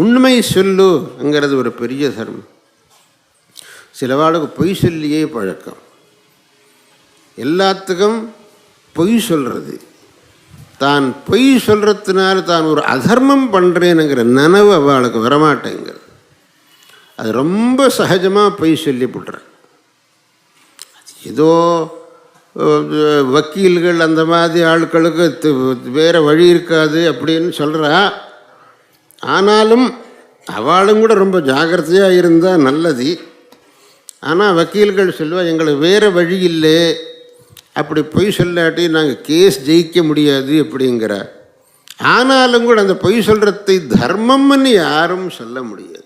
உண்மை சொல்லுங்கிறது ஒரு பெரிய தர்மம். சிலவாளுக்கு பொய் சொல்லியே பழக்கம். எல்லாத்துக்கும் பொய் சொல்கிறது. தான் பொய் சொல்கிறதுனால தான் ஒரு அதர்மம் பண்ணுறேனுங்கிற நனவு அவளுக்கு வரமாட்டேங்கிறது. அது ரொம்ப சகஜமாக பொய் சொல்லி போட்டுறேன். ஏதோ வக்கீல்கள் அந்த மாதிரி ஆட்களுக்கு வேறு வழி இருக்காது அப்படின்னு சொல்கிறா. ஆனாலும் அவளும் கூட ரொம்ப ஜாக்கிரதையாக இருந்தால் நல்லது. ஆனால் வக்கீல்கள் சொல்லுவா, எங்களுக்கு வேறு வழி இல்லை, அப்படி பொய் சொல்லாட்டி நாங்கள் கேஸ் ஜெயிக்க முடியாது அப்படிங்கிற. ஆனாலும் கூட அந்த பொய் சொல்கிறதை தர்மம்னு யாரும் சொல்ல முடியாது.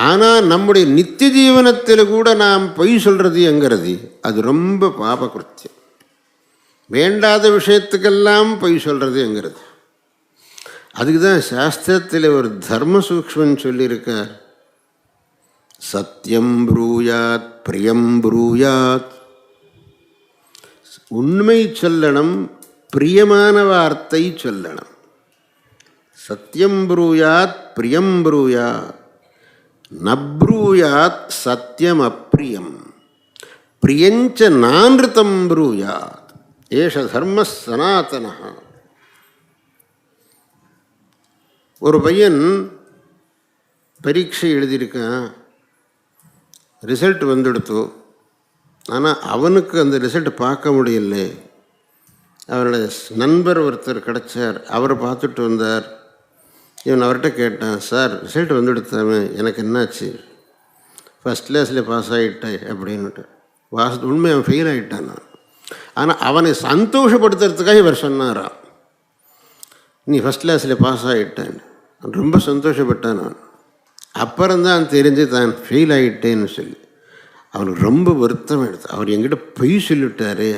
ஆனால் நம்முடைய நித்திய ஜீவனத்தில் கூட நாம் பொய் சொல்கிறதுங்கிறது அது ரொம்ப பாபகிருத்தியம். வேண்டாத விஷயத்துக்கெல்லாம் பொய் சொல்கிறதுங்கிறது. அதுக்கு தான் சாஸ்திரத்தில் ஒரு தர்ம சூக்ஷ்மம் சொல்லியிருக்கார். சத்யம் ப்ரூயாத் பிரியம் ப்ரூயாத். உண்மை சொல்லணும், பிரியமான வார்த்தை சொல்லணும். சத்யம் ப்ரூயாத் பிரியம் ப்ரூயாத் நப்ரூயாத் சத்யம் அப்ரியம் பிரியஞ்ச நான்ருதம் ப்ரூயாத் ஏஷ தர்ம சனாதன. ஒரு பையன் பரீட்சை எழுதியிருக்கான், ரிசல்ட் வந்துடுத்து. ஆனால் அவனுக்கு அந்த ரிசல்ட் பார்க்க முடியல. அவருடைய நண்பர் ஒருத்தர் கிடச்சார், அவரை பார்த்துட்டு வந்தார். இவன் அவர்கிட்ட கேட்டான், சார் ரிசல்ட் வந்துடுத்தாமே, எனக்கு என்னாச்சு? ஃபஸ்ட் கிளாஸில் பாஸ் ஆகிட்டேன் அப்படின்னுட்டு. உண்மை அவன் ஃபெயில் ஆகிட்டான். ஆனால் அவனை சந்தோஷப்படுத்துறதுக்காக இவர் சொன்னாராம், நீ ஃபஸ்ட் கிளாஸில் பாஸ் ஆகிட்டேன். ரொம்ப சந்தோஷப்பட்டான். நான் அப்புறம்தான் தெரிஞ்சு தான் ஃபெயில் ஆகிட்டேன்னு சொல்லி அவனுக்கு ரொம்ப வருத்தம் எடுத்து. அவர் என்கிட்ட பொய் சொல்லிவிட்டாரே.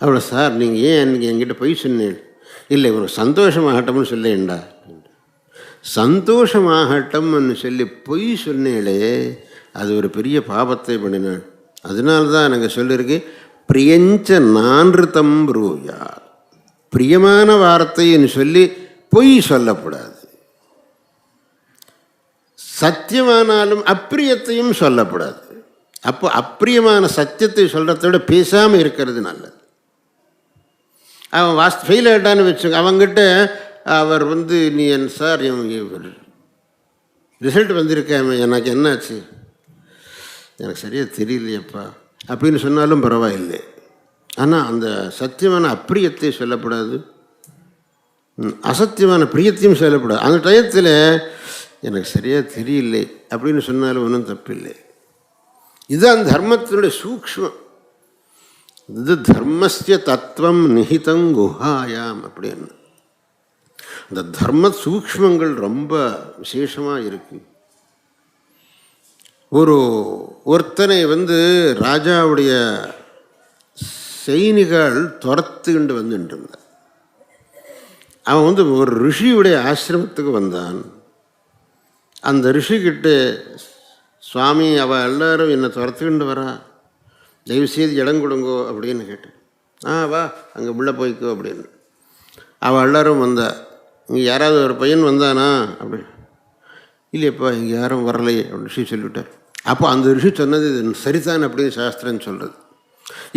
அவளை, சார் நீங்கள் ஏன் அன்றைக்கி என்கிட்ட பொய் சொன்னேன்? இல்லை, இவர் சந்தோஷமாகட்டம்னு சொல்லேண்டா. சந்தோஷமாகட்டம்னு சொல்லி பொய் சொன்னேளே, அது ஒரு பெரிய பாபத்தை பண்ணினாள். அதனால்தான் எனக்கு சொல்லியிருக்கு, பிரியஞ்ச நான்ருதம் ப்ரூயா. பிரியமான வார்த்தைன்னு சொல்லி பொய் சொல்லக்கூடாது. சத்தியமானாலும் அப்பிரியத்தையும் சொல்லக்கூடாது. அப்போ அப்பிரியமான சத்தியத்தை சொல்கிறத விட பேசாமல் இருக்கிறது நல்லது. அவன் ஃபெயில் ஆகிட்டான்னு வச்சுங்க, அவங்ககிட்ட அவர் நீ என் சார் ரிசல்ட் வந்திருக்காம, எனக்கு என்னாச்சு, எனக்கு சரியாக தெரியலையப்பா அப்படின்னு சொன்னாலும் பரவாயில்லை. ஆனால் அந்த சத்தியமான அப்பிரியத்தை சொல்லக்கூடாது, அசத்தியமான பிரியத்தையும் சொல்லக்கூடாது. அந்த டயத்தில் எனக்கு சரியாக தெரியலை அப்படின்னு சொன்னாலும் ஒன்றும் தப்பில்லை. இதுதான் தர்மத்தினுடைய சூக்ஷ்மம். இது தர்மஸ்ய தத்துவம் நிஹிதம் குஹாயாம் அப்படின்னு. அந்த தர்ம சூக்ஷ்மங்கள் ரொம்ப விசேஷமாக இருக்கு. ஒருத்தனை ராஜாவுடைய சைனிகள் துரத்துக்கிண்டு வந்துட்டு இருந்தான். அவன் ஒரு ரிஷியுடைய ஆசிரமத்துக்கு வந்தான். அந்த ரிஷிக்கிட்ட, சுவாமி அவள் எல்லோரும் என்னை துரத்துக்கிண்டு வரா, தயவுசெய்து இடம் கொடுங்கோ அப்படின்னு கேட்டேன். வா அங்கே உள்ளே போய்க்கோ அப்படின்னு. அவள் எல்லோரும் வந்தா. இங்கே யாராவது ஒரு பையன் வந்தானா அப்படின்னு. இல்லையப்பா இங்கே யாரும் வரலை அப்படின்னு ரிஷி சொல்லிவிட்டார். அப்போ அந்த ரிஷி சொன்னது இது சரிதான் அப்படின்னு சாஸ்திரம்னு சொல்கிறது.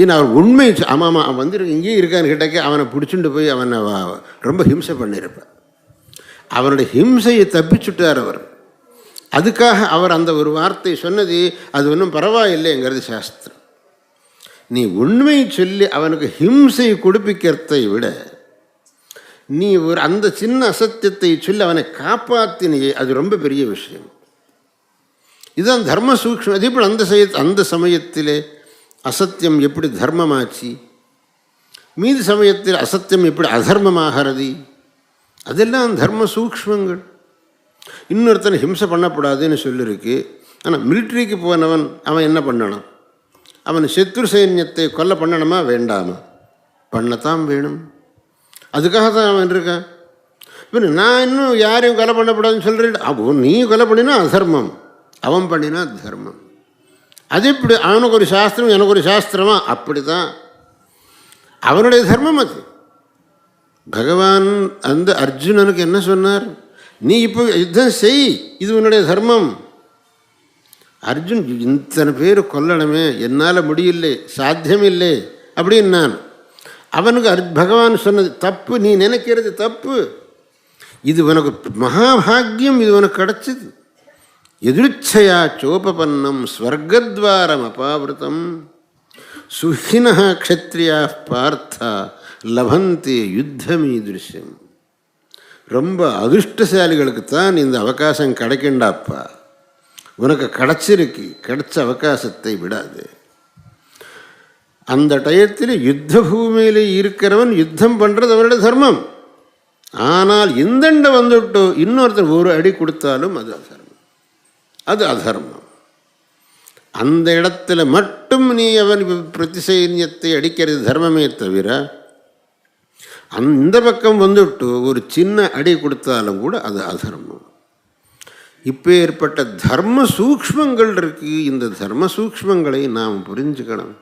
ஏன்னா அவர் உண்மை, ஆமாம் அவன் இங்கேயே இருக்கான்னு கேட்டாக்க அவனை பிடிச்சிட்டு போய் அவனை ரொம்ப ஹிம்சை பண்ணியிருப்பார். அவனுடைய ஹிம்சையை தப்பிச்சுட்டார் அவர். அதுக்காக அவர் அந்த ஒரு வார்த்தை சொன்னது அது ஒன்றும் பரவாயில்லைங்கிறது சாஸ்திரம். நீ உண்மை சொல்லி அவனுக்கு ஹிம்சை கொடுப்பிக்கிறதை விட நீ அந்த சின்ன அசத்தியத்தை சொல்லி அவனை காப்பாற்றினியே, அது ரொம்ப பெரிய விஷயம். இதுதான் தர்ம சூக்ஷ்மம். அதே போல் அந்த சமயத்திலே அசத்தியம் எப்படி தர்மமாச்சு, மீதி சமயத்தில் அசத்தியம் எப்படி அதர்மமாகிறது, அதெல்லாம் தர்ம சூக்ஷ்மங்கள். இன்னொருத்தனை ஹிம்சை பண்ணக்கூடாதுன்னு சொல்லியிருக்கு. ஆனால் மிலிட்ரிக்கு போனவன் அவன் என்ன பண்ணணும்? அவன் சத்ரு சைன்யத்தை கொல்ல பண்ணணுமா வேண்டாமா? பண்ணத்தான் வேணும். அதுக்காக தான் அவன் இருக்கான். இப்போ நான் இன்னும் யாரையும் கொலை பண்ணக்கூடாதுன்னு சொல்கிறேன். அப்போ நீ கொலை பண்ணினா அதர்மம், அவன் பண்ணினா தர்மம். அது இப்படி அவனுக்கு ஒரு சாஸ்திரம் எனக்கு ஒரு சாஸ்திரமா? அப்படி தான் அவனுடைய தர்மம் அது. பகவான் அர்ஜுனனுக்கு என்ன சொன்னார்? நீ இப்போ யுத்தம் செய், இது உன்னுடைய தர்மம். அர்ஜுன் இத்தனை பேர் கொல்லணுமே, என்னால் முடியலை, சாத்தியமில்லை அப்படின்னு நான். அவனுக்கு பகவான் சொன்னது தப்பு, நீ நினைக்கிறது தப்பு, இது உனக்கு மகாபாகியம், இது உனக்கு கிடச்சிது. எதிர்ச்சையா சோபபன்னம் ஸ்வர்கத்வாரம் அபாவிருத்தம் சுஹின க்ஷத்ரியா பார்த்தா லபந்தே யுத்தமீதிருஷ்யம். ரொம்ப அதிர்ஷ்டசாலிகளுக்குத்தான் இந்த அவகாசம் கிடைக்கண்டாப்பா. உனக்கு கிடச்சிருக்கு, கிடைச்ச அவகாசத்தை விடாது. அந்த டயத்தில் யுத்த பூமியில் இருக்கிறவன் யுத்தம் பண்ணுறது அவனுடைய தர்மம். ஆனால் இந்தண்ட வந்துவிட்டு இன்னொருத்தர் ஒரு அடி கொடுத்தாலும் அது அதர்மம், அது அதர்மம். அந்த இடத்துல மட்டும் நீ அவன் பிரதிசைன்யத்தை அடிக்கிறது தர்மமே தவிர, அந்த பக்கம் வந்துவிட்டு ஒரு சின்ன அடி கொடுத்தாலும் கூட அது அதர்மம். இப்போ ஏற்பட்ட தர்ம சூக்ஷ்மங்கள் இருக்கு. இந்த தர்ம சூக்ஷ்மங்களை நாம் புரிஞ்சுக்கணும்.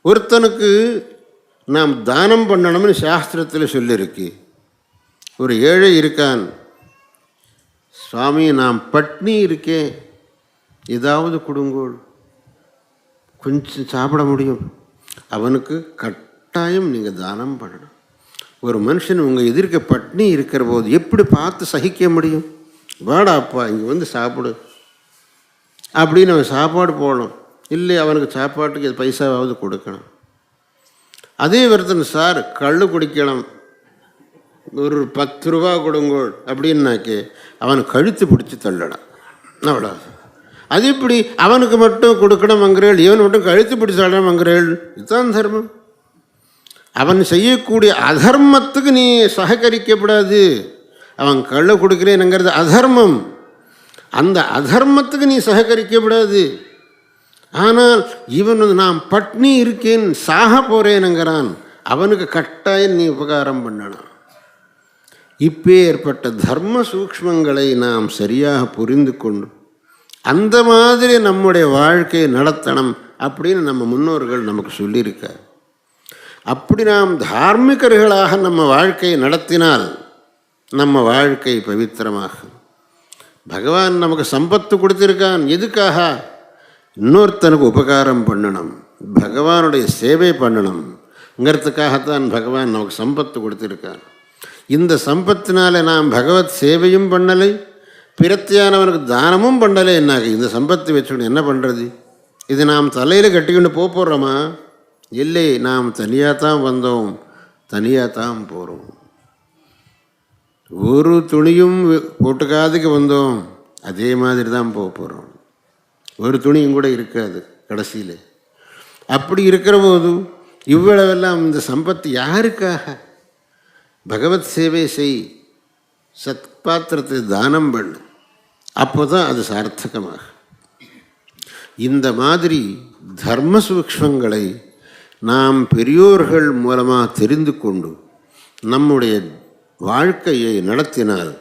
ஒருத்தனுக்கு நாம் தானம் பண்ணணும்னு சாஸ்திரத்தில் சொல்லியிருக்கு. ஒரு ஏழை இருக்கான், சுவாமி நாம் பட்னி இருக்கேன், ஏதாவது கொடுங்கோள், கொஞ்சம் சாப்பிட முடியும். அவனுக்கு கட்டாயம் நீங்கள் தானம் பண்ணணும். ஒரு மனுஷன் உங்கள் எதிர்க்க பட்னி இருக்கிற போது எப்படி பார்த்து சகிக்க முடியும்? வாடா அப்பா இங்கே வந்து சாப்பிடு அப்படின்னு அவன் சாப்பாடு போடணும். இல்லை அவனுக்கு சாப்பாட்டுக்கு பைசாவாவது கொடுக்கணும். அதே ஒருத்தன் சார் கள்ளு குடிக்கலாம், ஒரு 10 ரூபா கொடுங்கோள் அப்படின்னாக்கே அவன் கழுத்து பிடிச்சி தள்ளலாம். அவ்வளோ. அது இப்படி அவனுக்கு மட்டும் கொடுக்கணும் அங்கிறேள், இவன் மட்டும் கழுத்து பிடிச்சி தள்ளணும் அங்கிறேள், இதுதான் தர்மம். அவன் செய்யக்கூடிய அதர்மத்துக்கு நீ சககரிக்கப்படாது. அவன் கள்ள கொடுக்கிறேனுங்கிறது அதர்மம், அந்த அதர்மத்துக்கு நீ சககரிக்கப்படாது. ஆனால் இவன் நான் பட்னி இருக்கேன், சாக போகிறேனுங்கிறான், அவனுக்கு கட்டாயம் நீ உபகாரம் பண்ணணும். இப்போ ஏற்பட்ட தர்ம சூக்ஷ்மங்களை நாம் சரியாக புரிந்து கொண்டு அந்த மாதிரி நம்முடைய வாழ்க்கையை நடத்தணும் அப்படின்னு நம்ம முன்னோர்கள் நமக்கு சொல்லியிருக்கார். அப்படி நாம் தார்மிகர்களாக நம்ம வாழ்க்கையை நடத்தினால் நம்ம வாழ்க்கை பவித்திரமாகும். பகவான் நமக்கு சம்பத்து கொடுத்திருக்கான், எதுக்காக? இன்னொருத்தனுக்கு உபகாரம் பண்ணணும், பகவானுடைய சேவை பண்ணணுங்கிறதுக்காகத்தான் பகவான் நமக்கு சம்பத்து கொடுத்திருக்கான். இந்த சம்பத்தினால நாம் பகவத் சேவையும் பண்ணலை, பிரத்தியானவனுக்கு தானமும் பண்ணலை. என்னாக இந்த சம்பத்தை வச்சுக்கணும் என்ன பண்ணுறது? இது நாம் தலையில் கட்டிக்கிட்டு போகிறோமா? இல்லை, நாம் தனியாக தான் வந்தோம், தனியாக தான் போகிறோம். ஒரு துணியும் போட்டுக்காதுக்கு வந்தோம், அதே மாதிரி தான் போகிறோம். ஒரு துணியும் கூட இருக்காது கடைசியில். அப்படி இருக்கிற போது இவ்வளவெல்லாம் இந்த சம்பத்து யாருக்காக? பகவத் சேவை செய், சத்பாத்திரத்தை தானம் பண்ணு, அப்போ தான் அது சார்த்தகமாக. இந்த மாதிரி தர்ம சூக்ஷ்மங்களை நாம் பெரியோர்கள் மூலமாக தெரிந்து கொண்டு நம்முடைய வாழ்க்கையை நடத்தினால்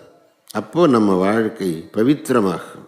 அப்போ நம்ம வாழ்க்கை பவித்திரமாகும்.